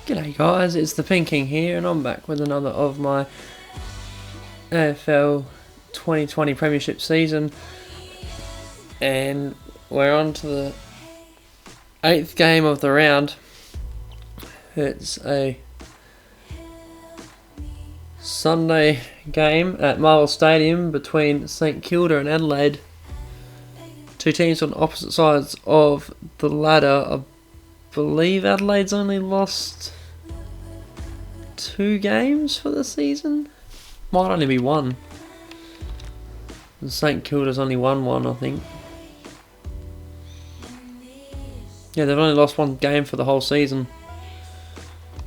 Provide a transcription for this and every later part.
G'day guys, it's the Pink King here and I'm back with another of my AFL 2020 Premiership season, and we're on to the 8th game of the round. It's a Sunday game at Marvel Stadium between St Kilda and Adelaide. Two teams on opposite sides of the ladder. I believe Adelaide's only lost 2 games for the season. Might only be 1. And St Kilda's only won 1, I think. Yeah, they've only lost 1 game for the whole season.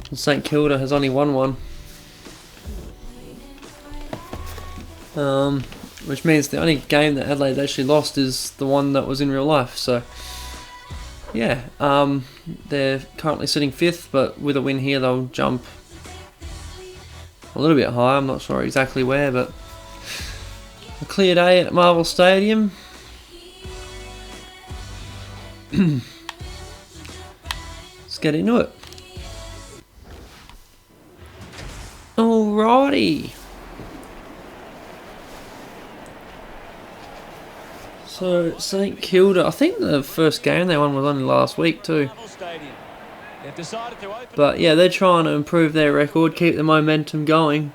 And St Kilda has only won 1. Which means the only game that Adelaide actually lost is the one that was in real life. So, yeah, they're currently sitting 5th, but with a win here they'll jump a little bit higher. I'm not sure exactly where, but a clear day at Marvel Stadium. Let's get into it. Alrighty. So St Kilda, I think the first game they won was only last week too. But yeah, they're trying to improve their record, keep the momentum going.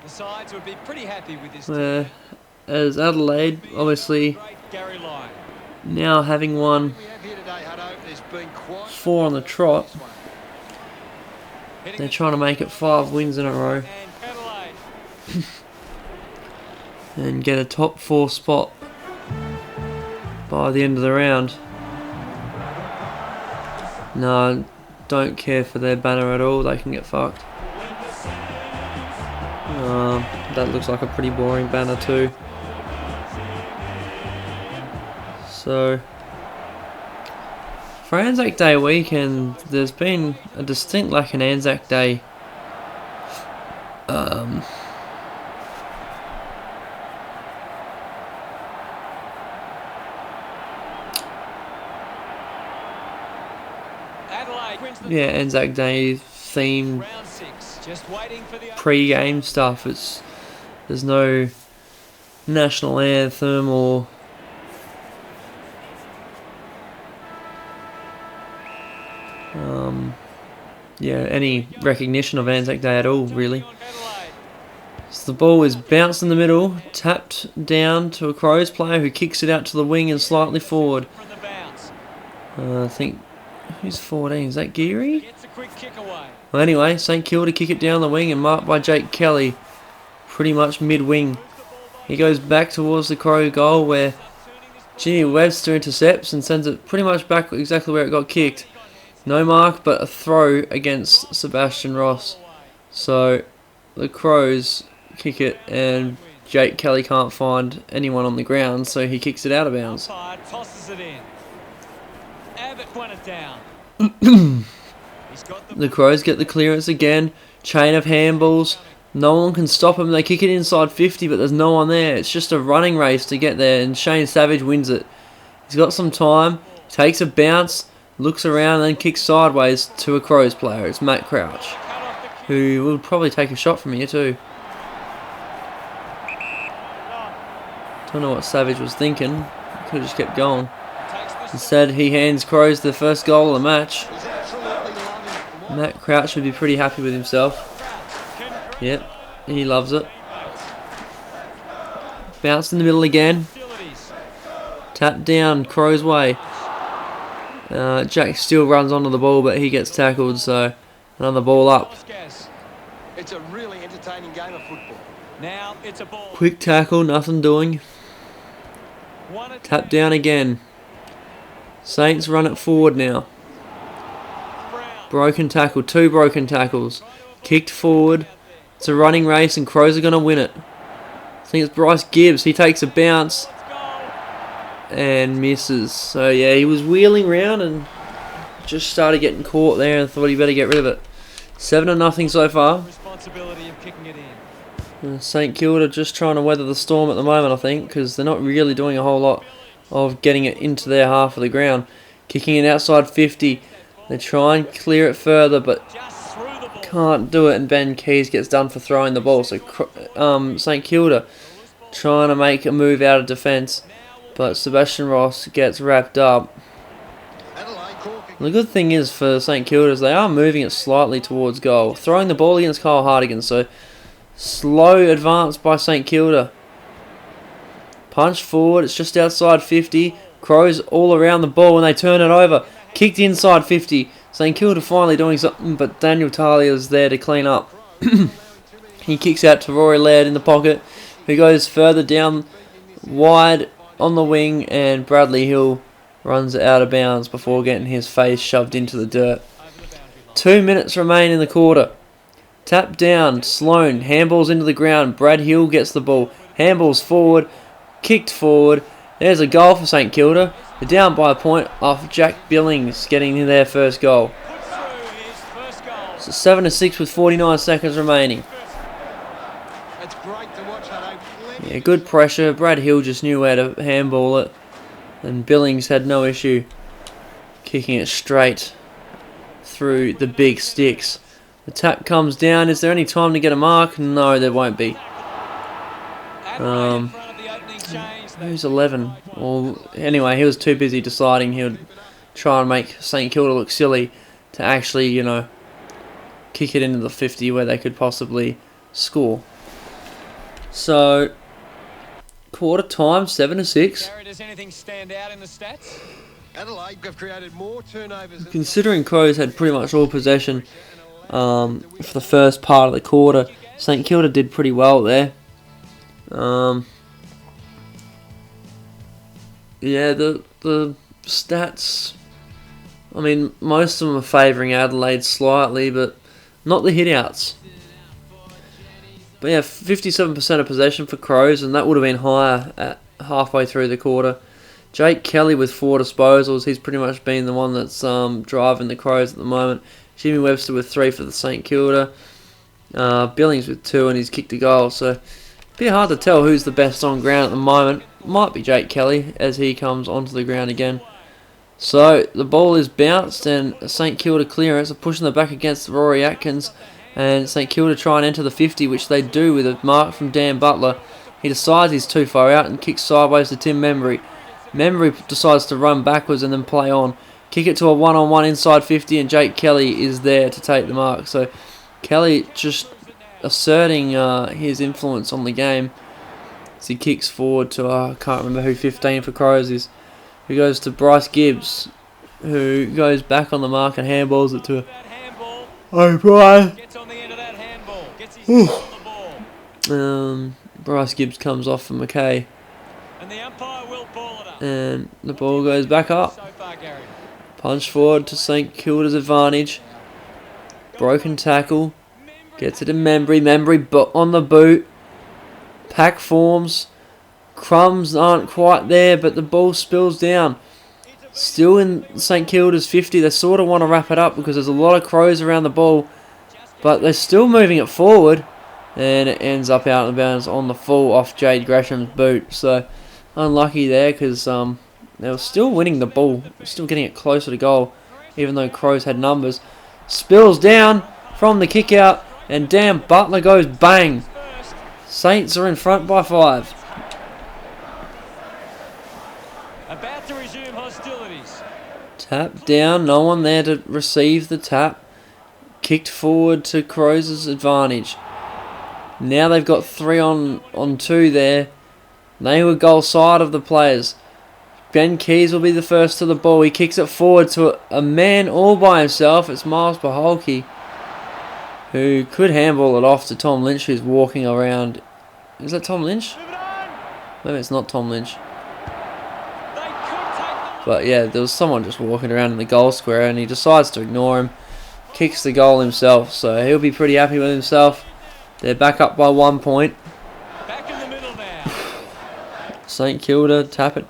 As Adelaide, obviously, now having won 4 on the trot, they're trying to make it 5 wins in a row and get a top 4 spot by the end of the round. No, don't care for their banner at all. They can get fucked. That looks like a pretty boring banner too. So, for Anzac Day weekend, there's been a distinct lack in Anzac Day. Yeah, Anzac Day themed pre-game stuff. There's no national anthem or any recognition of Anzac Day at all, really. So the ball is bounced in the middle, tapped down to a Crows player who kicks it out to the wing and slightly forward. I think, who's 14? Is that Geary? Well, anyway, St Kilda kick it down the wing and marked by Jake Kelly, pretty much mid-wing. He goes back towards the Crow goal where Jimmy Webster intercepts and sends it pretty much back exactly where it got kicked. No mark, but a throw against Sebastian Ross. So the Crows kick it and Jake Kelly can't find anyone on the ground, so he kicks it out of bounds. The Crows get the clearance again. Chain of handballs. No one can stop them. They kick it inside 50, but there's no one there. It's just a running race to get there, and Shane Savage wins it. He's got some time. Takes a bounce. Looks around and then kicks sideways to a Crows player. It's Matt Crouch, who will probably take a shot from here too. Don't know what Savage was thinking. Could have just kept going. Instead, he hands Crows the first goal of the match. Matt Crouch would be pretty happy with himself. Yep, he loves it. Bounced in the middle again. Tapped down, Crows way. Jack still runs onto the ball, but he gets tackled, so another ball up. It's a really entertaining game of football. Now it's a ball. Quick tackle, nothing doing. Tap down again. Saints run it forward now. Broken tackle, 2 broken tackles. Kicked forward. It's a running race and Crows are going to win it. I think it's Bryce Gibbs. He takes a bounce and misses. So yeah, he was wheeling round and just started getting caught there and thought he better get rid of it. 7-0 so far. St Kilda just trying to weather the storm at the moment, I think, because they're not really doing a whole lot of getting it into their half of the ground. Kicking it outside 50. They try and clear it further, but can't do it, and Ben Keys gets done for throwing the ball. So St Kilda trying to make a move out of defence, but Sebastian Ross gets wrapped up. The good thing is for St Kilda is they are moving it slightly towards goal. Throwing the ball against Kyle Hartigan, so slow advance by St Kilda. Punch forward, it's just outside 50. Crows all around the ball and they turn it over. Kicked inside 50. St Kilda finally doing something, but Daniel Talia is there to clean up. He kicks out to Rory Laird in the pocket, who goes further down wide on the wing, and Bradley Hill runs out of bounds before getting his face shoved into the dirt. 2 minutes remain in the quarter. Tap down, Sloan handballs into the ground. Brad Hill gets the ball, handballs forward, kicked forward. There's a goal for St Kilda. They're down by a point off Jack Billings getting their first goal. So 7-6 with 49 seconds remaining. Yeah, good pressure. Brad Hill just knew where to handball it, and Billings had no issue kicking it straight through the big sticks. The tap comes down. Is there any time to get a mark? No, there won't be. Who's 11? Well, anyway, he was too busy deciding he would try and make St Kilda look silly to actually, kick it into the 50 where they could possibly score. So, quarter time, 7-6. Does anything stand out in the stats? Adelaide have created more turnovers. Considering Crows had pretty much all possession for the first part of the quarter, St Kilda did pretty well there. Yeah, the stats, I mean, most of them are favouring Adelaide slightly, but not the hit-outs. But yeah, 57% of possession for Crows, and that would have been higher at halfway through the quarter. Jake Kelly with 4 disposals. He's pretty much been the one that's driving the Crows at the moment. Jimmy Webster with 3 for the St Kilda. Billings with 2, and he's kicked a goal. So, a bit hard to tell who's the best on ground at the moment. Might be Jake Kelly as he comes onto the ground again. So, the ball is bounced, and St Kilda clearance are pushing the back against Rory Atkins. And St Kilda try and enter the 50, which they do with a mark from Dan Butler. He decides he's too far out and kicks sideways to Tim Membry. Membry decides to run backwards and then play on. Kick it to a one-on-one inside 50, and Jake Kelly is there to take the mark. So Kelly just asserting his influence on the game as he kicks forward to, I can't remember who 15 for Crows is, who goes to Bryce Gibbs, who goes back on the mark and handballs it to O'Brien. Bryce Gibbs comes off for McKay. And the ball goes back up. Punch forward to St Kilda's advantage. Broken tackle. Gets it to Membry. Membry on the boot. Pack forms. Crumbs aren't quite there, but the ball spills down. Still in St Kilda's 50. They sort of want to wrap it up because there's a lot of Crows around the ball. But they're still moving it forward. And it ends up out of bounds on the full off Jade Gresham's boot. So, unlucky there because they were still winning the ball. Still getting it closer to goal, even though Crows had numbers. Spills down from the kick out, and Dan Butler goes bang. Saints are in front by 5. About to resume hostilities. Tap down, no one there to receive the tap. Kicked forward to Crows' advantage. Now they've got 3 on 2 there. They were goal side of the players. Ben Keys will be the first to the ball. He kicks it forward to a man all by himself. It's Miles Paholke, who could handball it off to Tom Lynch, who's walking around. Is that Tom Lynch? Maybe it's not Tom Lynch. But yeah, there was someone just walking around in the goal square, and he decides to ignore him. Kicks the goal himself, so he'll be pretty happy with himself. They're back up by 1 point. Back in the middle now. St Kilda tap it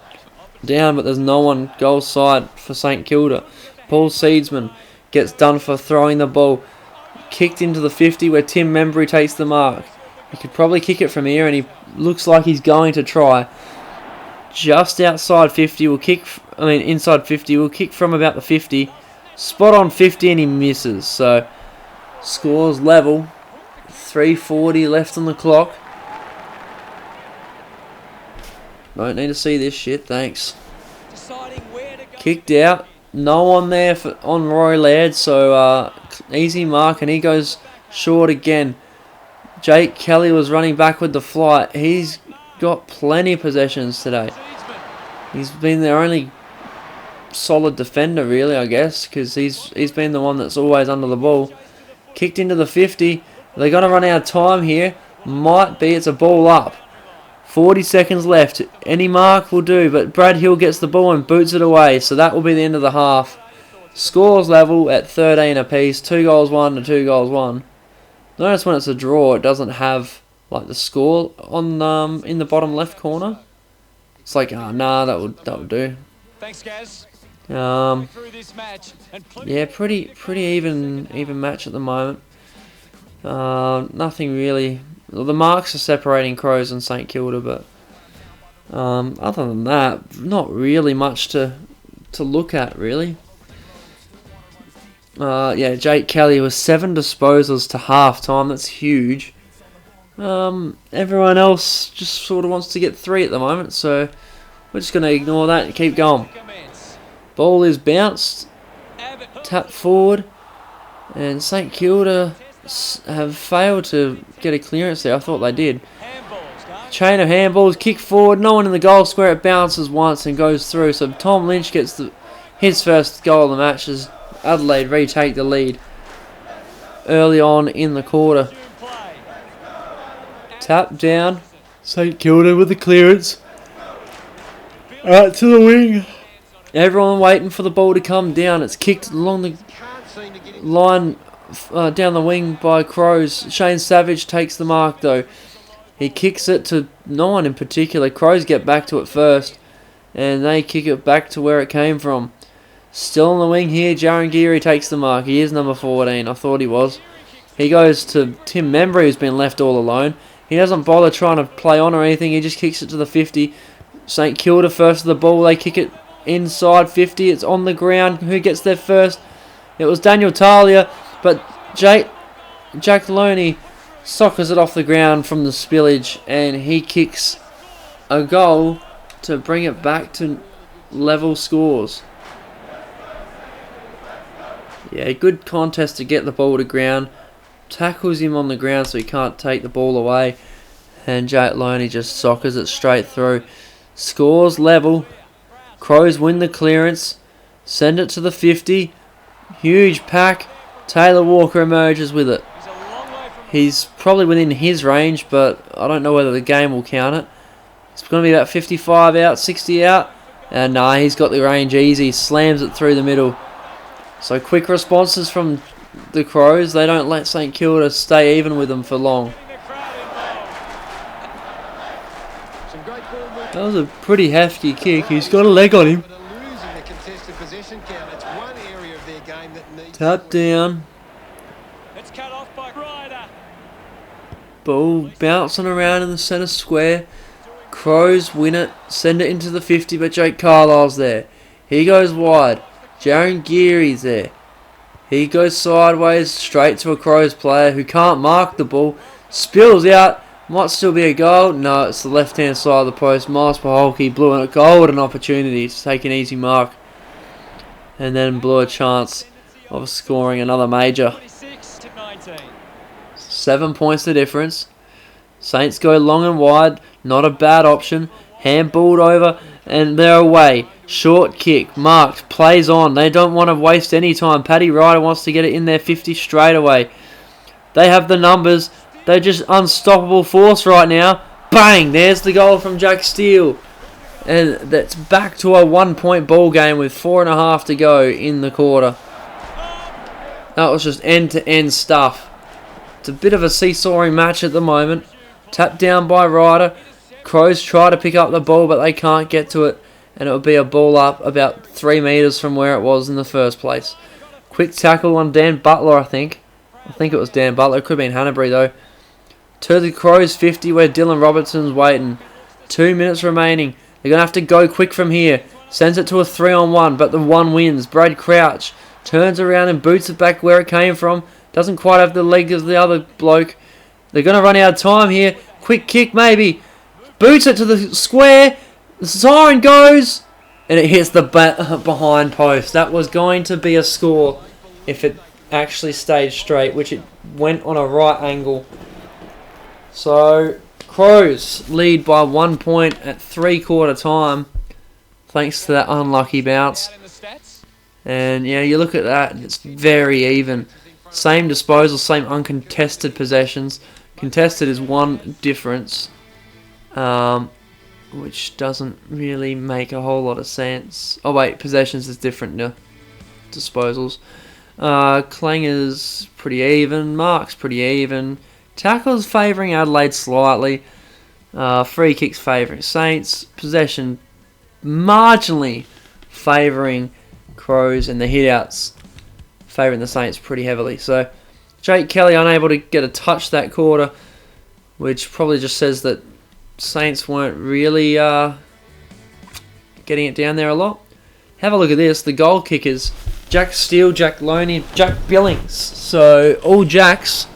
down, but there's no one goal side for St Kilda. Paul Seedsman gets done for throwing the ball. Kicked into the 50 where Tim Membry takes the mark. He could probably kick it from here, and he looks like he's going to try. Just outside 50 will kick, inside 50 will kick from about the 50. Spot on 50, and he misses. So Scores level. 3:40 left on the clock. Don't need to see this shit, thanks. Kicked out. No one there on Roy Laird, so easy mark, and he goes short again. Jake Kelly was running back with the flight. He's got plenty of possessions today. He's been their only solid defender, really, I guess, because he's been the one that's always under the ball. Kicked into the 50. They're going to run out of time here. Might be. It's a ball up. 40 seconds left. Any mark will do, but Brad Hill gets the ball and boots it away, so that will be the end of the half. Scores level at 13 apiece. 2 goals 1 to 2 goals 1. Notice when it's a draw, it doesn't have like the score on in the bottom left corner. It's like, nah, that would do. Thanks, Gaz. Yeah, pretty even match at the moment. Nothing really. Well, the marks are separating Crows and St Kilda, but other than that, not really much to look at, really. Yeah, Jake Kelly was 7 disposals to half time. That's huge. Everyone else just sort of wants to get 3 at the moment, so we're just going to ignore that and keep going. Ball is bounced, tapped forward, and St Kilda have failed to get a clearance there. I thought they did. Chain of handballs, kick forward, no one in the goal square. It bounces once and goes through. So Tom Lynch gets his first goal of the match as Adelaide retake the lead early on in the quarter. Tap down, St Kilda with the clearance. Out to the wing. Everyone waiting for the ball to come down. It's kicked along the line down the wing by Crows. Shane Savage takes the mark though. He kicks it to no one in particular. Crows get back to it first, and they kick it back to where it came from. Still on the wing here, Jaron Geary takes the mark. He is number 14. I thought he was. He goes to Tim Membry, who's been left all alone. He doesn't bother trying to play on or anything. He just kicks it to the 50. St Kilda first to the ball. They kick it inside 50. It's on the ground. Who gets there first? It was Daniel Talia, but Jack Loney soccers it off the ground from the spillage, and he kicks a goal to bring it back to level scores. Yeah, good contest to get the ball to ground. Tackles him on the ground so he can't take the ball away, and Jack Loney just soccers it straight through. Scores level. Crows win the clearance. Send it to the 50. Huge pack. Taylor Walker emerges with it. He's probably within his range, but I don't know whether the game will count it. It's going to be about 55 out, 60 out. And nah, he's got the range easy. Slams it through the middle. So quick responses from the Crows. They don't let St Kilda stay even with them for long. That was a pretty hefty kick. He's got a leg on him. Tap down. Ball bouncing around in the centre square. Crows win it. Send it into the 50, but Jake Carlisle's there. He goes wide. Jaron Geary's there. He goes sideways straight to a Crows player who can't mark the ball. Spills out. Might still be a goal. No, it's the left-hand side of the post. Miles Paholke blew a golden opportunity to take an easy mark, and then blew a chance of scoring another major. 7 points the difference. Saints go long and wide. Not a bad option. Handballed over, and they're away. Short kick. Marked. Plays on. They don't want to waste any time. Paddy Ryder wants to get it in their 50 straight away. They have the numbers. They're just unstoppable force right now. Bang! There's the goal from Jack Steele. And that's back to a 1 point ball game with 4.5 to go in the quarter. That was just end-to-end stuff. It's a bit of a seesawing match at the moment. Tapped down by Ryder. Crows try to pick up the ball, but they can't get to it. And it will be a ball up about 3 metres from where it was in the first place. Quick tackle on Dan Butler, I think. I think it was Dan Butler. It could have been Hanbury, though. To the Crows 50 where Dylan Robertson's waiting. 2 minutes remaining. They're going to have to go quick from here. Sends it to a 3-on-1, but the one wins. Brad Crouch Turns around and boots it back where it came from. Doesn't quite have the leg of the other bloke. They're going to run out of time here. Quick kick maybe. Boots it to the square. The siren goes. And it hits the behind post. That was going to be a score if it actually stayed straight, which it went on a right angle. So, Crows lead by 1 point at 3/4 time, thanks to that unlucky bounce. And yeah, you look at that, it's very even. Same disposal, same uncontested possessions. Contested is one difference, which doesn't really make a whole lot of sense. Oh wait, possessions is different to disposals. Clanger's pretty even, Mark's pretty even. Tackles favouring Adelaide slightly. Free kicks favouring Saints. Possession marginally favouring Crows, and the hitouts favouring the Saints pretty heavily. So Jake Kelly unable to get a touch that quarter, which probably just says that Saints weren't really getting it down there a lot. Have a look at this. The goal kickers: Jack Steele, Jack Loney, Jack Billings. So all Jacks.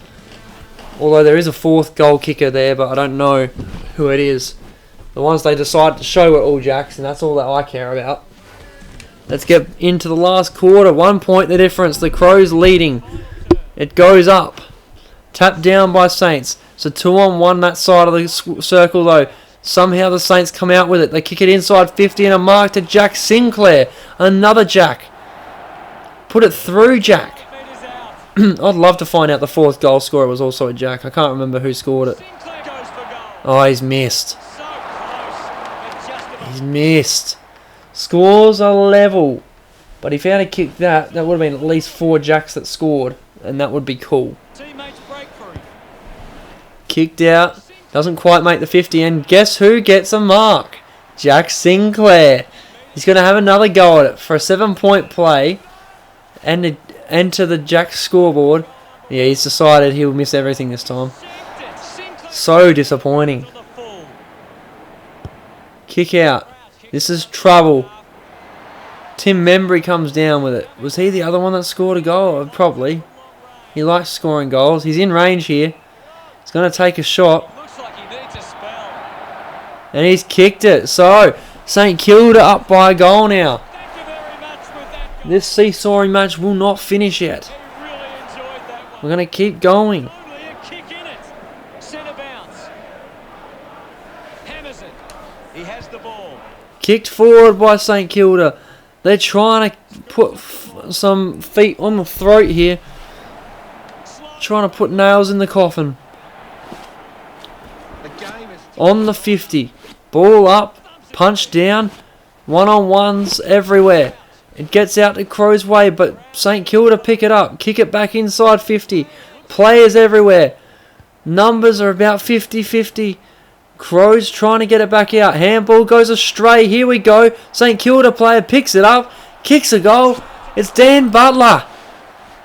Although there is a fourth goal kicker there, but I don't know who it is. The ones they decide to show are all Jacks, and that's all that I care about. Let's get into the last quarter. 1 point the difference. The Crows leading. It goes up. Tapped down by Saints. So 2-on-1 that side of the circle though. Somehow the Saints come out with it. They kick it inside 50 and a mark to Jack Sinclair. Another Jack. Put it through Jack. I'd love to find out the fourth goal scorer was also a Jack. I can't remember who scored it. Oh, he's missed. He's missed. Scores are level. But if he had kicked that, that would have been at least 4 Jacks that scored. And that would be cool. Kicked out. Doesn't quite make the 50. And guess who gets a mark? Jack Sinclair. He's going to have another go at it for a 7-point play. And enter the Jack scoreboard. Yeah, he's decided he'll miss everything this time. So disappointing. Kick out. This is trouble. Tim Membry comes down with it. Was he the other one that scored a goal? Probably. He likes scoring goals. He's in range here. He's going to take a shot. And he's kicked it. So, St Kilda up by a goal now. This seesawing match will not finish yet. We're going to keep going. Kicked forward by St Kilda. They're trying to put some feet on the throat here. Trying to put nails in the coffin. On the 50. Ball up. Punch down. One-on-ones everywhere. It gets out to Crow's way, but St Kilda pick it up. Kick it back inside 50. Players everywhere. Numbers are about 50-50. Crows trying to get it back out. Handball goes astray. Here we go. St Kilda player picks it up. Kicks a goal. It's Dan Butler.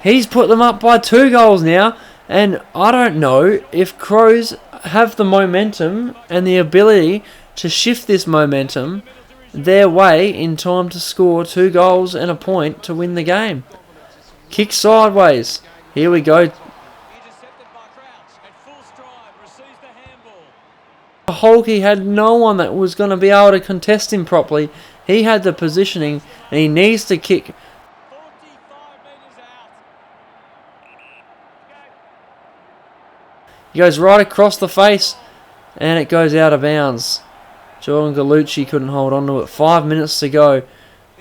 He's put them up by 2 goals now. And I don't know if Crows have the momentum and the ability to shift this momentum their way in time to score 2 goals and a point to win the game. Kick sideways. Here we go. Holkey had no one that was going to be able to contest him properly. He had the positioning and he needs to kick. He goes right across the face and it goes out of bounds. Jordan Gallucci couldn't hold on to it. 5 minutes to go.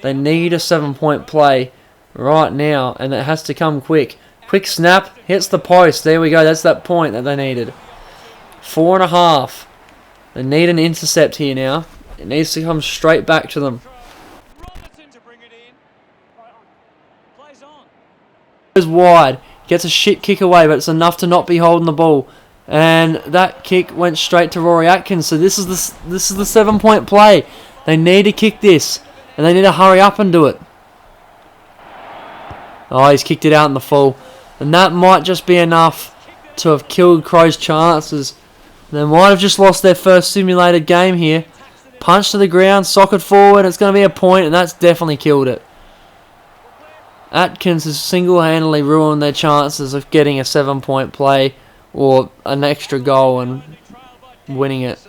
They need a 7-point play right now, and it has to come quick. Quick snap, hits the post. There we go. That's that point that they needed. 4.5. They need an intercept here now. It needs to come straight back to them. Goes wide. Gets a shit kick away, but it's enough to not be holding the ball. And that kick went straight to Rory Atkins. So this is the 7-point play. They need to kick this, and they need to hurry up and do it. Oh, he's kicked it out in the full, and that might just be enough to have killed Crow's chances. They might have just lost their first simulated game here. Punch to the ground, socket forward. It's going to be a point, and that's definitely killed it. Atkins has single-handedly ruined their chances of getting a 7-point play or an extra goal and winning it.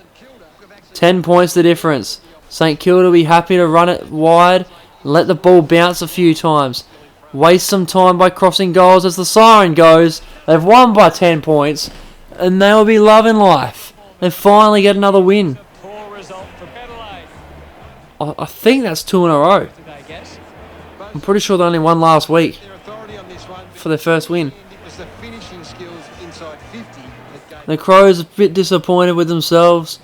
10 points the difference. St Kilda will be happy to run it wide and let the ball bounce a few times. Waste some time by crossing goals as the siren goes. They've won by 10 points and they will be loving life. They finally get another win. Poor result for Adelaide. I think that's 2 in a row. I'm pretty sure they only won last week for their first win. The Crows are a bit disappointed with themselves.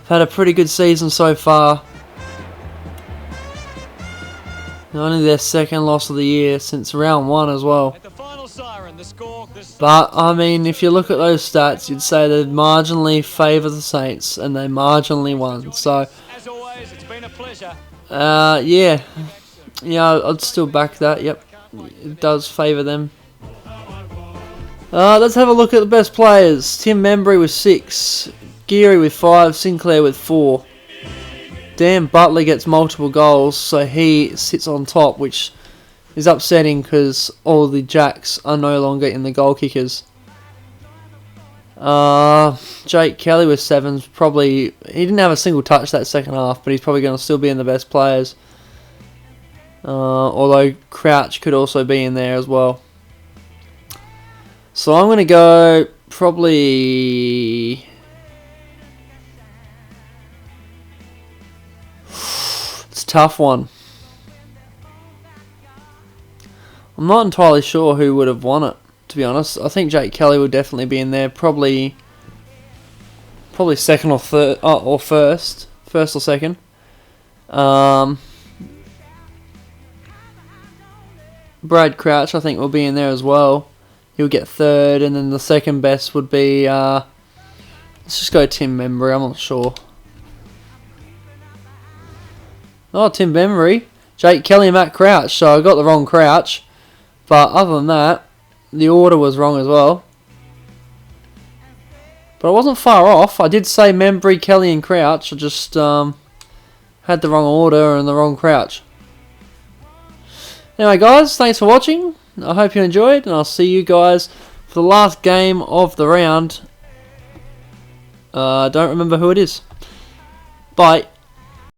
Had a pretty good season so far. Only their second loss of the year since round 1 as well. But, I mean, if you look at those stats, you'd say they marginally favour the Saints, and they marginally won. So, yeah. Yeah, I'd still back that, yep. It does favour them. Let's have a look at the best players. Tim Membry with 6. Geary with 5. Sinclair with 4. Dan Butler gets multiple goals, so he sits on top, which is upsetting because all the Jacks are no longer in the goal kickers. Jake Kelly with 7. Probably, he didn't have a single touch that second half, but he's probably going to still be in the best players. Although Crouch could also be in there as well. So I'm going to go probably... It's a tough one. I'm not entirely sure who would have won it, to be honest. I think Jake Kelly would definitely be in there. Probably second or third, or first or second. Brad Crouch, I think, will be in there as well. He'll get third, and then the second best would be, let's just go Tim Membry, I'm not sure. Oh, Tim Membry, Jake Kelly and Matt Crouch, so I got the wrong Crouch. But other than that, the order was wrong as well. But I wasn't far off. I did say Membry, Kelly and Crouch, I just had the wrong order and the wrong Crouch. Anyway guys, thanks for watching. I hope you enjoyed, and I'll see you guys for the last game of the round. I don't remember who it is. Bye.